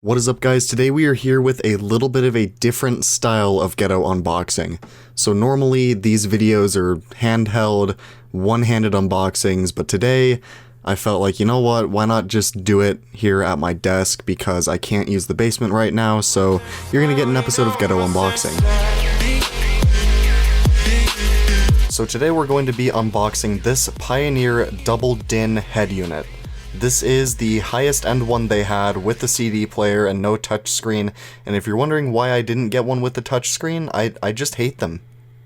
What is up, guys? Today we are here with a little bit of a different style of Ghetto unboxing. So normally these videos are handheld, one-handed unboxings, but today I felt like, you know what, why not just do it here at my desk because I can't use the basement right now, so you're gonna get an episode of Ghetto unboxing. So today we're going to be unboxing this Pioneer double DIN head unit. This is the highest end one they had with the CD player and no touchscreen, and if you're wondering why I didn't get one with the touchscreen, I just hate them.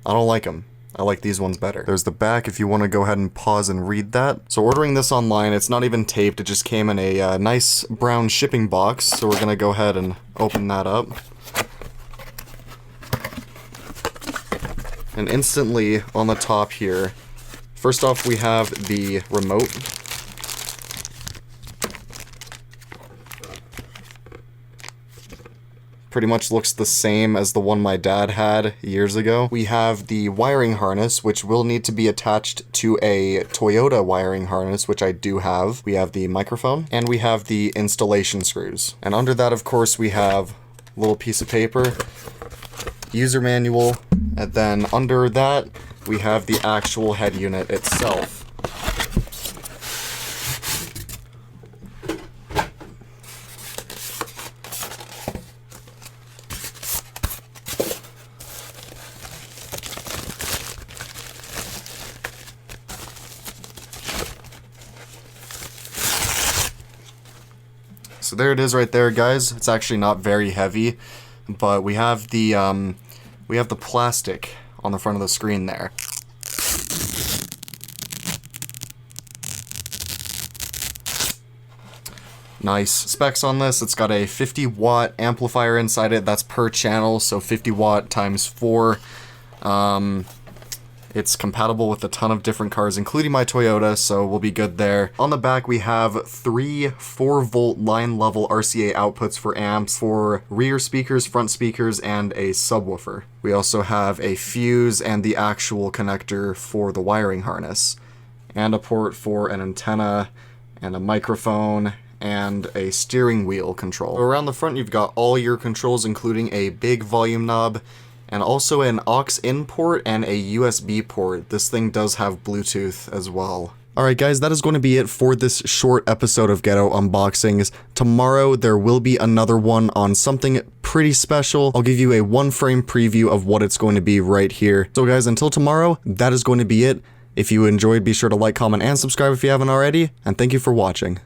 I don't like them. I like these ones better. There's the back if you want to go ahead and pause and read that. So ordering this online, it's not even taped, it just came in a nice brown shipping box, so we're gonna go ahead and open that up. And instantly on the top here, first off we have the remote. Pretty much looks the same as the one my dad had years ago. We have the wiring harness, which will need to be attached to a Toyota wiring harness, which I do have. We have the microphone, and we have the installation screws. And under that, of course, we have a little piece of paper, user manual, and then under that, we have the actual head unit itself. So there it is right there, guys. It's actually not very heavy, but we have the plastic on the front of the screen there. Nice specs on this. It's got a 50-watt amplifier inside it. That's per channel, so 50 watt times 4. It's compatible with a ton of different cars, including my Toyota, so we'll be good there. On the back, we have 3 4-volt line-level RCA outputs for amps, for rear speakers, front speakers, and a subwoofer. We also have a fuse and the actual connector for the wiring harness, and a port for an antenna, and a microphone, and a steering wheel control. Around the front, you've got all your controls, including a big volume knob, and also an aux in port and a USB port. This thing does have Bluetooth as well. Alright guys, that is going to be it for this short episode of Ghetto Unboxings. Tomorrow there will be another one on something pretty special. I'll give you a 1-frame preview of what it's going to be right here. So guys, until tomorrow, that is going to be it. If you enjoyed, be sure to like, comment, and subscribe if you haven't already, and thank you for watching.